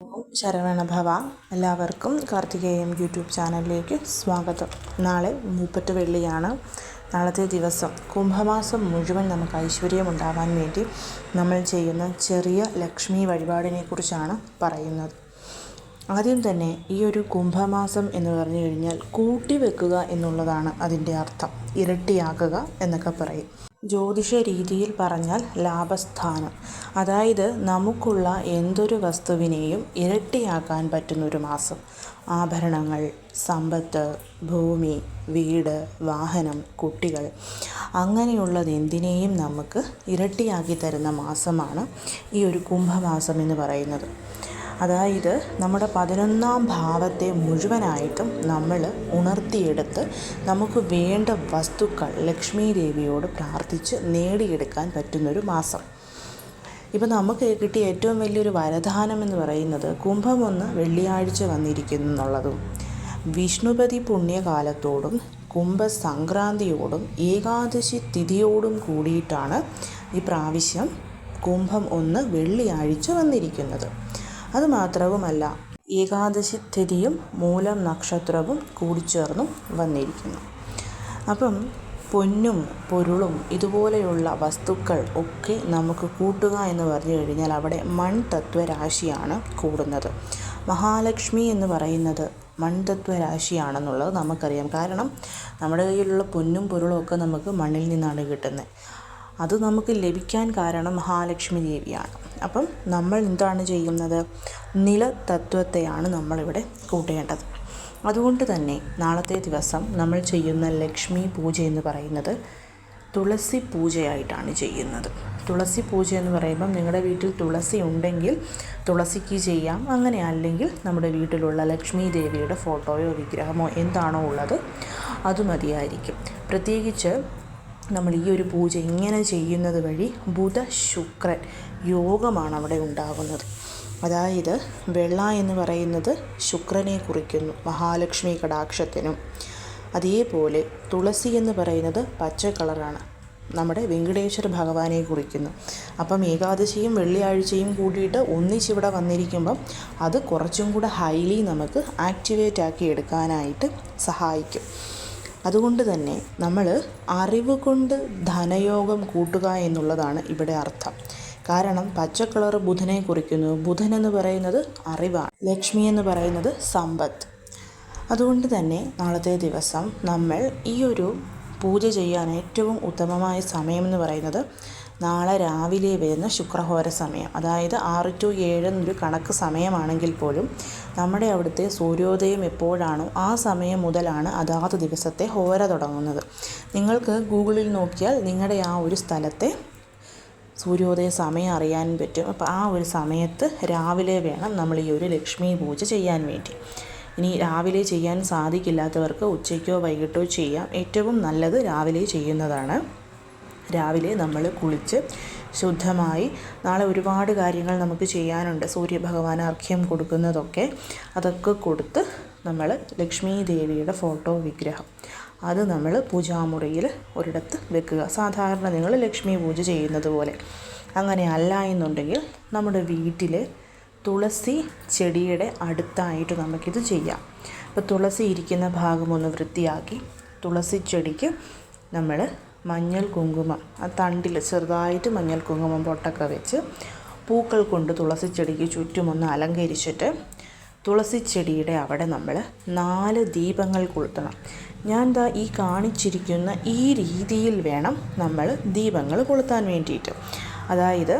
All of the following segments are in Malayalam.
ശരവണഭവ. എല്ലാവർക്കും കാർത്തികേയം യൂട്യൂബ് ചാനലിലേക്ക് സ്വാഗതം. നാളെ മൂപ്പറ്റ് വെള്ളിയാണ്. നാളത്തെ ദിവസം കുംഭമാസം മുഴുവൻ നമുക്ക് ഐശ്വര്യമുണ്ടാവാൻ വേണ്ടി നമ്മൾ ചെയ്യുന്ന ചെറിയ ലക്ഷ്മി വഴിപാടിനെ കുറിച്ചാണ് പറയുന്നത്. ആദ്യം തന്നെ ഈ ഒരു കുംഭമാസം എന്ന് പറഞ്ഞു കഴിഞ്ഞാൽ കൂട്ടിവെക്കുക എന്നുള്ളതാണ് അതിൻ്റെ അർത്ഥം. ഇരട്ടിയാക്കുക എന്നൊക്കെ പറയും. ജ്യോതിഷ രീതിയിൽ പറഞ്ഞാൽ ലാഭസ്ഥാനം, അതായത് നമുക്കുള്ള എന്തൊരു വസ്തുവിനെയും ഇരട്ടിയാക്കാൻ പറ്റുന്നൊരു മാസം. ആഭരണങ്ങൾ, സമ്പത്ത്, ഭൂമി, വീട്, വാഹനം, കുട്ടികൾ, അങ്ങനെയുള്ളതെന്തിനേയും നമുക്ക് ഇരട്ടിയാക്കി തരുന്ന മാസമാണ് ഈ ഒരു കുംഭമാസം എന്ന് പറയുന്നത്. അതായത് നമ്മുടെ 11ാം ഭാവത്തെ മുഴുവനായിട്ടും നമ്മൾ ഉണർത്തിയെടുത്ത് നമുക്ക് വേണ്ട വസ്തുക്കൾ ലക്ഷ്മി ദേവിയോട് പ്രാർത്ഥിച്ച് നേടിയെടുക്കാൻ പറ്റുന്നൊരു മാസം. ഇപ്പം നമുക്ക് കിട്ടിയ ഏറ്റവും വലിയൊരു വരദാനം എന്ന് പറയുന്നത് കുംഭം 1 വെള്ളിയാഴ്ച വന്നിരിക്കുന്നു എന്നുള്ളതും വിഷ്ണുപതി പുണ്യകാലത്തോടും കുംഭസംക്രാന്തിയോടും ഏകാദശി തിഥിയോടും കൂടിയിട്ടാണ് ഈ പ്രാവശ്യം കുംഭം 1 വെള്ളിയാഴ്ച വന്നിരിക്കുന്നത്. അതുമാത്രവുമല്ല, ഏകാദശി തിഥിയും മൂലം നക്ഷത്രവും കൂടിച്ചേർന്നും വന്നിരിക്കുന്നു. അപ്പം പൊന്നും പൊരുളും ഇതുപോലെയുള്ള വസ്തുക്കൾ ഒക്കെ നമുക്ക് കൂട്ടുക എന്ന് പറഞ്ഞു കഴിഞ്ഞാൽ അവിടെ മൺതത്വരാശിയാണ് കൂടുന്നത്. മഹാലക്ഷ്മി എന്ന് പറയുന്നത് മൺതത്വരാശിയാണെന്നുള്ളത് നമുക്കറിയാം. കാരണം നമ്മുടെ കയ്യിലുള്ള പൊന്നും പൊരുളും ഒക്കെ നമുക്ക് മണ്ണിൽ നിന്നാണ് കിട്ടുന്നത്. അത് നമുക്ക് ലഭിക്കാൻ കാരണം മഹാലക്ഷ്മി ദേവിയാണ്. അപ്പം നമ്മൾ എന്താണ് ചെയ്യുന്നത്? നിലതത്വത്തെയാണ് നമ്മളിവിടെ കൂട്ടേണ്ടത്. അതുകൊണ്ട് തന്നെ നാളത്തെ ദിവസം നമ്മൾ ചെയ്യുന്ന ലക്ഷ്മി പൂജ എന്ന് പറയുന്നത് തുളസി പൂജയായിട്ടാണ് ചെയ്യുന്നത്. തുളസി പൂജ എന്ന് പറയുമ്പം നിങ്ങളുടെ വീട്ടിൽ തുളസി ഉണ്ടെങ്കിൽ തുളസിക്ക് ചെയ്യാം. അങ്ങനെ അല്ലെങ്കിൽ നമ്മുടെ വീട്ടിലുള്ള ലക്ഷ്മി ദേവിയുടെ ഫോട്ടോയോ വിഗ്രഹമോ എന്താണോ ഉള്ളത് അത് മതിയായിരിക്കും. പ്രത്യേകിച്ച് നമ്മൾ ഈ ഒരു പൂജ ഇങ്ങനെ ചെയ്യുന്നത് വഴി ബുധ ശുക്രൻ യോഗമാണ് അവിടെ ഉണ്ടാകുന്നത്. അതായത് വെള്ള എന്ന് പറയുന്നത് ശുക്രനെ കുറിക്കുന്നു, മഹാലക്ഷ്മി കടാക്ഷത്തിനും. അതേപോലെ തുളസി എന്ന് പറയുന്നത് പച്ച കളറാണ്, നമ്മുടെ വെങ്കടേശ്വര ഭഗവാനെ കുറിക്കുന്നു. അപ്പം ഏകാദശിയും വെള്ളിയാഴ്ചയും കൂടിയിട്ട് ഒന്നിച്ചിവിടെ വന്നിരിക്കുമ്പം അത് കുറച്ചും കൂടെ ഹൈലി നമുക്ക് ആക്ടിവേറ്റ് ആക്കി എടുക്കാനായിട്ട് സഹായിക്കും. അതുകൊണ്ട് തന്നെ നമ്മൾ അറിവ് കൊണ്ട് ധനയോഗം കൂട്ടുക എന്നുള്ളതാണ് ഇവിടെ അർത്ഥം. കാരണം പച്ച കളർ ബുധനെ കുറിക്കുന്നു. ബുധൻ എന്ന് പറയുന്നത് അറിവാണ്, ലക്ഷ്മി എന്ന് പറയുന്നത് സമ്പത്ത്. അതുകൊണ്ട് തന്നെ നാളത്തെ ദിവസം നമ്മൾ ഈ ഒരു പൂജ ചെയ്യാൻ ഏറ്റവും ഉത്തമമായ സമയം എന്ന് പറയുന്നത് നാളെ രാവിലെ വരുന്ന ശുക്രഹോര സമയം, അതായത് 6 to 7 എന്നൊരു കണക്ക് സമയമാണെങ്കിൽ പോലും നമ്മുടെ അവിടുത്തെ സൂര്യോദയം എപ്പോഴാണോ ആ സമയം മുതലാണ് അതാത് ദിവസത്തെ ഹോര തുടങ്ങുന്നത്. നിങ്ങൾക്ക് ഗൂഗിളിൽ നോക്കിയാൽ നിങ്ങളുടെ ആ ഒരു സ്ഥലത്തെ സൂര്യോദയ സമയം അറിയാൻ പറ്റും. അപ്പോൾ ആ ഒരു സമയത്ത് രാവിലെ വേണം നമ്മൾ ഈ ഒരു ലക്ഷ്മി പൂജ ചെയ്യാൻ വേണ്ടി. ഇനി രാവിലെ ചെയ്യാൻ സാധിക്കില്ലാത്തവർക്ക് ഉച്ചയ്ക്കോ വൈകിട്ടോ ചെയ്യാം. ഏറ്റവും നല്ലത് രാവിലെ ചെയ്യുന്നതാണ്. രാവിലെ നമ്മൾ കുളിച്ച് ശുദ്ധമായി, നാളെ ഒരുപാട് കാര്യങ്ങൾ നമുക്ക് ചെയ്യാനുണ്ട്. സൂര്യഭഗവാന് അർഘ്യം കൊടുക്കുന്നതൊക്കെ അതൊക്കെ കൊടുത്ത് നമ്മൾ ലക്ഷ്മി ദേവിയുടെ ഫോട്ടോ വിഗ്രഹം അത് നമ്മൾ പൂജാമുറിയിൽ ഒരിടത്ത് വെക്കുക. സാധാരണ നിങ്ങൾ ലക്ഷ്മി പൂജ ചെയ്യുന്നത് പോലെ. അങ്ങനെ അല്ല എന്നുണ്ടെങ്കിൽ നമ്മുടെ വീട്ടിലെ തുളസി ചെടിയുടെ അടുത്തായിട്ട് നമുക്കിത് ചെയ്യാം. അപ്പോൾ തുളസി ഇരിക്കുന്ന ഭാഗം ഒന്ന് വൃത്തിയാക്കി തുളസി ചെടിക്ക് നമ്മൾ മഞ്ഞൾ കുങ്കുമം, ആ തണ്ടിൽ ചെറുതായിട്ട് മഞ്ഞൾ കുങ്കുമം പൊട്ടൊക്കെ വെച്ച് പൂക്കൾ കൊണ്ട് തുളസി ചെടിക്ക് ചുറ്റുമൊന്ന് അലങ്കരിച്ചിട്ട് തുളസി ചെടിയുടെ അവിടെ നമ്മൾ 4 ദീപങ്ങൾ കൊളുത്തണം. ഞാൻ ഈ കാണിച്ചിരിക്കുന്ന ഈ രീതിയിൽ വേണം നമ്മൾ ദീപങ്ങൾ കൊളുത്താൻ വേണ്ടിയിട്ട്. അതായത്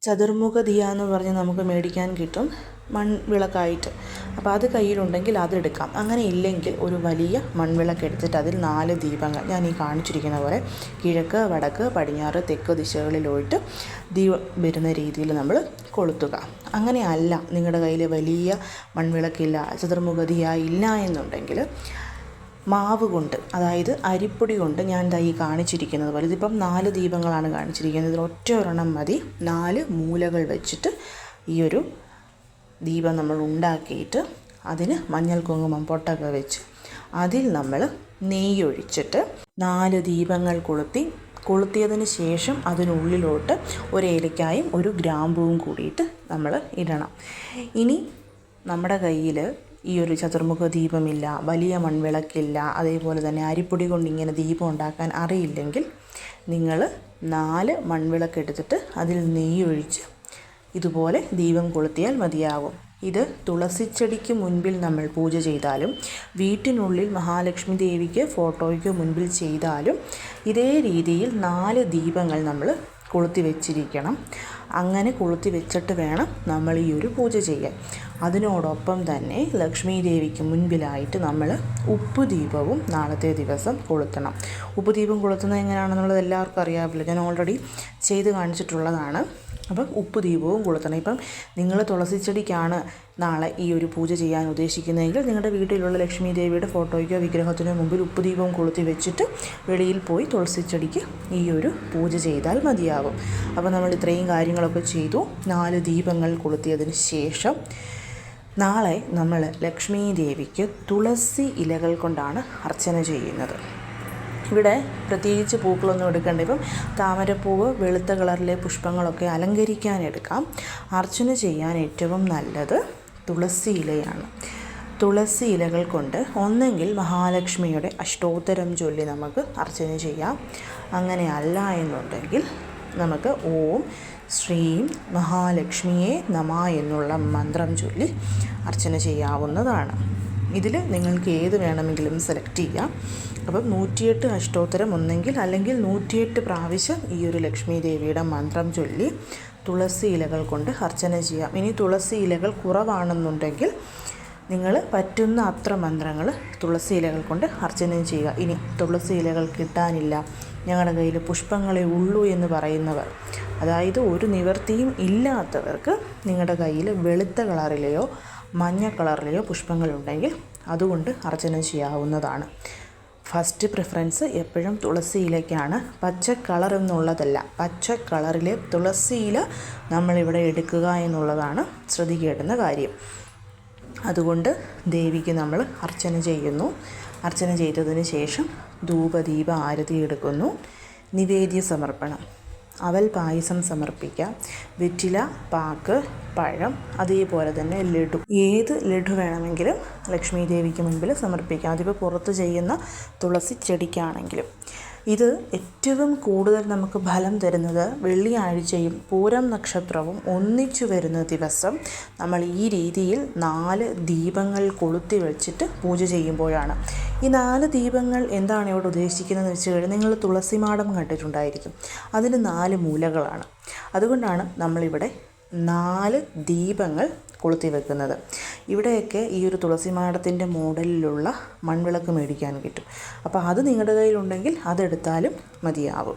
ചതുർമുഖ ദിയ എന്ന് പറഞ്ഞ് നമുക്ക് മേടിക്കാൻ കിട്ടും മൺവിളക്കായിട്ട്. അപ്പോൾ അത് കയ്യിലുണ്ടെങ്കിൽ അതെടുക്കാം. അങ്ങനെ ഇല്ലെങ്കിൽ ഒരു വലിയ മൺവിളക്ക് എടുത്തിട്ട് അതിൽ 4 ദീപങ്ങൾ ഞാൻ ഈ കാണിച്ചിരിക്കുന്ന പോലെ കിഴക്ക്, വടക്ക്, പടിഞ്ഞാറ്, തെക്ക് ദിശകളിലോട്ട് ദീപം വരുന്ന രീതിയിൽ നമ്മൾ കൊളുത്തുക. അങ്ങനെ അല്ല നിങ്ങളുടെ കയ്യിൽ വലിയ മൺവിളക്കില്ല, ചതുർമുഖ ദിയ ഇല്ല എന്നുണ്ടെങ്കിൽ മാവ് കൊണ്ട്, അതായത് അരിപ്പൊടി കൊണ്ട് ഞാൻ ഈ കാണിച്ചിരിക്കുന്നത് പോലെ, ഇതിപ്പം 4 ദീപങ്ങളാണ് കാണിച്ചിരിക്കുന്നത്, ഇതിൽ ഒറ്റ ഒരെണ്ണം മതി. 4 മൂലകൾ വെച്ചിട്ട് ഈ ഒരു ദീപം നമ്മൾ ഉണ്ടാക്കിയിട്ട് അതിന് മഞ്ഞൾ കുങ്കുമം പൊട്ടൊക്കെ വെച്ച് അതിൽ നമ്മൾ നെയ്യൊഴിച്ചിട്ട് 4 ദീപങ്ങൾ കൊളുത്തിയതിന് ശേഷം അതിനുള്ളിലോട്ട് ഒരു ഏലക്കായും ഒരു ഗ്രാമ്പൂവും കൂടിയിട്ട് നമ്മൾ ഇടണം. ഇനി നമ്മുടെ കയ്യിൽ ഈ ഒരു ചതുർമുഖ ദീപമില്ല, വലിയ മൺവിളക്കില്ല, അതേപോലെ തന്നെ അരിപ്പൊടി കൊണ്ട് ഇങ്ങനെ ദീപം ഉണ്ടാക്കാൻ അറിയില്ലെങ്കിൽ നിങ്ങൾ 4 മൺവിളക്ക് എടുത്തിട്ട് അതിൽ നെയ്യ് ഒഴിച്ച് ഇതുപോലെ ദീപം കൊളുത്തിയാൽ മതിയാകും. ഇത് തുളസിച്ചെടിക്ക് മുൻപിൽ നമ്മൾ പൂജ ചെയ്താലും വീട്ടിനുള്ളിൽ മഹാലക്ഷ്മി ദേവിക്ക് ഫോട്ടോയ്ക്ക് മുൻപിൽ ചെയ്താലും ഇതേ രീതിയിൽ 4 ദീപങ്ങൾ നമ്മൾ കൊളുത്തി വെച്ചിരിക്കണം. അങ്ങനെ കൊളുത്തി വെച്ചിട്ട് വേണം നമ്മൾ ഈ ഒരു പൂജ ചെയ്യാൻ. അതിനോടൊപ്പം തന്നെ ലക്ഷ്മി ദേവിക്ക് മുൻപിലായിട്ട് നമ്മൾ ഉപ്പ് ദീപവും നാളത്തെ ദിവസം കൊളുത്തണം. ഉപ്പ് ദീപം കൊളുത്തുന്നത് എങ്ങനെയാണെന്നുള്ളത് എല്ലാവർക്കും അറിയാമല്ലോ, ഞാൻ ഓൾറെഡി ചെയ്ത് കാണിച്ചിട്ടുള്ളതാണ്. അപ്പം ഉപ്പ് ദീപവും കൊളുത്തണം. ഇപ്പം നിങ്ങൾ തുളസിച്ചെടിക്കാണ് നാളെ ഈ ഒരു പൂജ ചെയ്യാൻ ഉദ്ദേശിക്കുന്നതെങ്കിൽ നിങ്ങളുടെ വീട്ടിലുള്ള ലക്ഷ്മി ദേവിയുടെ ഫോട്ടോയ്ക്കോ വിഗ്രഹത്തിനോ മുമ്പിൽ ഉപ്പ് ദീപം കൊളുത്തി വെച്ചിട്ട് വെളിയിൽ പോയി തുളസിച്ചെടിക്ക് ഈ ഒരു പൂജ ചെയ്താൽ മതിയാകും. അപ്പോൾ നമ്മൾ ഇത്രയും കാര്യങ്ങളൊക്കെ ചെയ്തു. 4 ദീപങ്ങൾ കൊളുത്തിയതിന് ശേഷം നാളെ നമ്മൾ ലക്ഷ്മി ദേവിക്ക് തുളസി ഇലകൾ കൊണ്ടാണ് അർച്ചന ചെയ്യുന്നത്. ഇവിടെ പ്രത്യേകിച്ച് പൂക്കളൊന്നും എടുക്കേണ്ട. ഇപ്പം താമരപ്പൂവ്, വെളുത്ത കളറിലെ പുഷ്പങ്ങളൊക്കെ അലങ്കരിക്കാൻ എടുക്കാം. അർച്ചന ചെയ്യാൻ ഏറ്റവും നല്ലത് തുളസി ഇലയാണ്. തുളസി ഇലകൾ കൊണ്ട് ഒന്നെങ്കിൽ മഹാലക്ഷ്മിയുടെ അഷ്ടോത്തരം ചൊല്ലി നമുക്ക് അർച്ചന ചെയ്യാം. അങ്ങനെ അല്ല എന്നുണ്ടെങ്കിൽ നമുക്ക് ഓം ശ്രീം മഹാലക്ഷ്മിയെ നമഃ എന്നുള്ള മന്ത്രം ചൊല്ലി അർച്ചന ചെയ്യാവുന്നതാണ്. ഇതിൽ നിങ്ങൾക്ക് ഏത് വേണമെങ്കിലും സെലക്ട് ചെയ്യാം. അപ്പം 108 അഷ്ടോത്തരം ഒന്നെങ്കിൽ അല്ലെങ്കിൽ 108 പ്രാവശ്യം ഈ ഒരു ലക്ഷ്മി ദേവിയുടെ മന്ത്രം ചൊല്ലി തുളസി ഇലകൾ കൊണ്ട് അർച്ചന ചെയ്യാം. ഇനി തുളസി ഇലകൾ കുറവാണെന്നുണ്ടെങ്കിൽ നിങ്ങൾ പറ്റുന്ന അത്ര മന്ത്രങ്ങൾ തുളസി ഇലകൾ കൊണ്ട് അർച്ചന ചെയ്യുക. ഇനി തുളസി ഇലകൾ കിട്ടാനില്ല, ഞങ്ങളുടെ കയ്യിൽ പുഷ്പങ്ങളെ ഉള്ളൂ എന്ന് പറയുന്നവർ, അതായത് ഒരു നിവൃത്തിയും ഇല്ലാത്തവർക്ക് നിങ്ങളുടെ കയ്യിൽ വെളുത്ത കളറിലെയോ മഞ്ഞ കളറിലെയോ പുഷ്പങ്ങളുണ്ടെങ്കിൽ അതുകൊണ്ട് അർച്ചന ചെയ്യാവുന്നതാണ്. ഫസ്റ്റ് പ്രിഫറൻസ് എപ്പോഴും തുളസി ഇലയ്ക്കാണ്. പച്ച കളർ എന്നുള്ളതല്ല, പച്ച കളറിലെ തുളസി ഇല നമ്മളിവിടെ എടുക്കുക എന്നുള്ളതാണ് ശ്രദ്ധിക്കേണ്ടുന്ന കാര്യം. അതുകൊണ്ട് ദേവിക്ക് നമ്മൾ അർച്ചന ചെയ്യുന്നു. അർച്ചന ചെയ്തതിന് ശേഷം ധൂപദീപ ആരതി എടുക്കുന്നു. നിവേദ്യ സമർപ്പണം, അവൽ പായസം സമർപ്പിക്കാം. വെറ്റില, പാക്ക്, പഴം, അതേപോലെ തന്നെ ലഡു, ഏത് ലഡു വേണമെങ്കിലും ലക്ഷ്മി ദേവിക്ക് മുൻപിൽ സമർപ്പിക്കാം. അതിപ്പോൾ പുറത്ത് ചെയ്യുന്ന തുളസി ചെടിക്കാണെങ്കിലും. ഇത് ഏറ്റവും കൂടുതൽ നമുക്ക് ഫലം തരുന്നത് വെള്ളിയാഴ്ചയും പൂരം നക്ഷത്രവും ഒന്നിച്ചു വരുന്ന ദിവസം നമ്മൾ ഈ രീതിയിൽ 4 ദീപങ്ങൾ കൊളുത്തി വെച്ചിട്ട് പൂജ ചെയ്യുമ്പോഴാണ്. ഈ 4 ദീപങ്ങൾ എന്താണ് ഇവിടെ ഉദ്ദേശിക്കുന്നതെന്ന് വെച്ച് കഴിഞ്ഞാൽ നിങ്ങൾ തുളസിമാടം കണ്ടിട്ടുണ്ടായിരിക്കും. അതിന് 4 മൂലകളാണ്. അതുകൊണ്ടാണ് നമ്മളിവിടെ 4 ദീപങ്ങൾ കൊളുത്തി വെക്കുന്നത്. ഇവിടെയൊക്കെ ഈ ഒരു തുളസി മാടത്തിൻ്റെ മോഡലിലുള്ള മൺവിളക്ക് മേടിക്കാൻ കിട്ടും. അപ്പോൾ അത് നിങ്ങളുടെ കയ്യിലുണ്ടെങ്കിൽ അതെടുത്താലും മതിയാവും.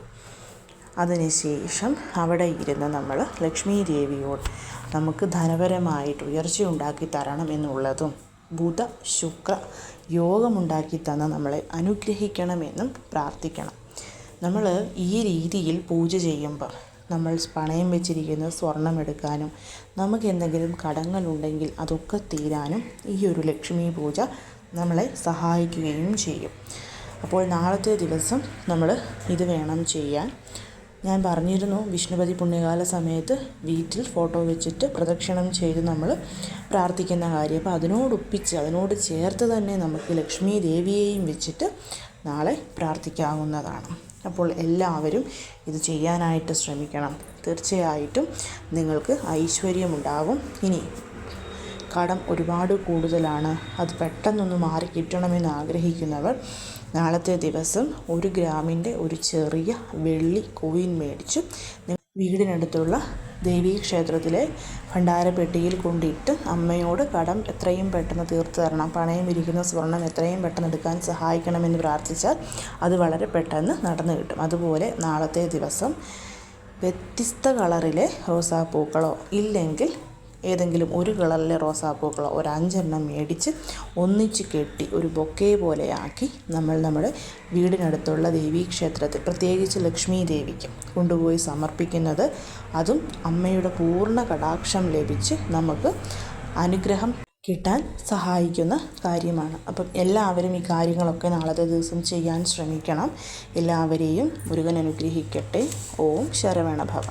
അതിനുശേഷം അവിടെ ഇരുന്ന് നമ്മൾ ലക്ഷ്മി ദേവിയോട് നമുക്ക് ധനപരമായിട്ട് ഉയർച്ച ഉണ്ടാക്കി തരണം എന്നുള്ളതും ബുധ ശുക്ര യോഗമുണ്ടാക്കി തന്ന് നമ്മളെ അനുഗ്രഹിക്കണമെന്നും പ്രാർത്ഥിക്കണം. നമ്മൾ ഈ രീതിയിൽ പൂജ ചെയ്യുമ്പോൾ നമ്മൾ പണയം വെച്ചിരിക്കുന്ന സ്വർണം എടുക്കാനും നമുക്ക് എന്തെങ്കിലും കടങ്ങളുണ്ടെങ്കിൽ അതൊക്കെ തീരാനും ഈ ഒരു ലക്ഷ്മി പൂജ നമ്മളെ സഹായിക്കുകയും ചെയ്യും. അപ്പോൾ നാളത്തെ ദിവസം നമ്മൾ ഇത് വേണം ചെയ്യാൻ. ഞാൻ പറഞ്ഞിരുന്നു, വിഷ്ണുപതി പുണ്യകാല സമയത്ത് വീട്ടിൽ ഫോട്ടോ വെച്ചിട്ട് പ്രദക്ഷിണം ചെയ്ത് നമ്മൾ പ്രാർത്ഥിക്കുന്ന കാര്യം. അപ്പോൾ അതിനോട് ചേർത്ത് തന്നെ നമുക്ക് ലക്ഷ്മി ദേവിയെയും വെച്ചിട്ട് നാളെ പ്രാർത്ഥിക്കാവുന്നതാണ്. അപ്പോൾ എല്ലാവരും ഇത് ചെയ്യാനായിട്ട് ശ്രമിക്കണം. തീർച്ചയായിട്ടും നിങ്ങൾക്ക് ഐശ്വര്യമുണ്ടാകും. ഇനി കടം ഒരുപാട് കൂടുതലാണ്, അത് പെട്ടെന്നൊന്ന് മാറി കിട്ടണമെന്ന് ആഗ്രഹിക്കുന്നവർ നാളത്തെ ദിവസം 1 ഗ്രാമിൻ്റെ ഒരു ചെറിയ വെള്ളി കോയിൻ മേടിച്ച് വീടിനടുത്തുള്ള ദേവീക്ഷേത്രത്തിലെ ഭണ്ഡാരപ്പെട്ടിയിൽ കൊണ്ടിട്ട് അമ്മയോട് കടം എത്രയും പെട്ടെന്ന് തീർത്തു തരണം, പണയം ഇരിക്കുന്ന സ്വർണം എത്രയും പെട്ടെന്ന് എടുക്കാൻ സഹായിക്കണമെന്ന് പ്രാർത്ഥിച്ചാൽ അത് വളരെ പെട്ടെന്ന് നടന്നു കിട്ടും. അതുപോലെ നാളത്തെ ദിവസം വ്യത്യസ്ത കളറിലെ റോസാപ്പൂക്കളോ ഇല്ലെങ്കിൽ ഏതെങ്കിലും ഒരു കളറിലെ റോസാപ്പൂക്കളോ ഒരു 5 എണ്ണം മേടിച്ച് ഒന്നിച്ച് കെട്ടി ഒരു ബൊക്കെ പോലെയാക്കി നമ്മൾ നമ്മുടെ വീടിനടുത്തുള്ള ദേവീക്ഷേത്രത്തിൽ, പ്രത്യേകിച്ച് ലക്ഷ്മി ദേവിക്ക് കൊണ്ടുപോയി സമർപ്പിക്കുന്നത് അതും അമ്മയുടെ പൂർണ്ണ കടാക്ഷം ലഭിച്ച് നമുക്ക് അനുഗ്രഹം കിട്ടാൻ സഹായിക്കുന്ന കാര്യമാണ്. അപ്പം എല്ലാവരും ഈ കാര്യങ്ങളൊക്കെ നാളത്തെ ദിവസം ചെയ്യാൻ ശ്രമിക്കണം. എല്ലാവരെയും മുരുകൻ അനുഗ്രഹിക്കട്ടെ. ഓം ശരവണ ഭവ.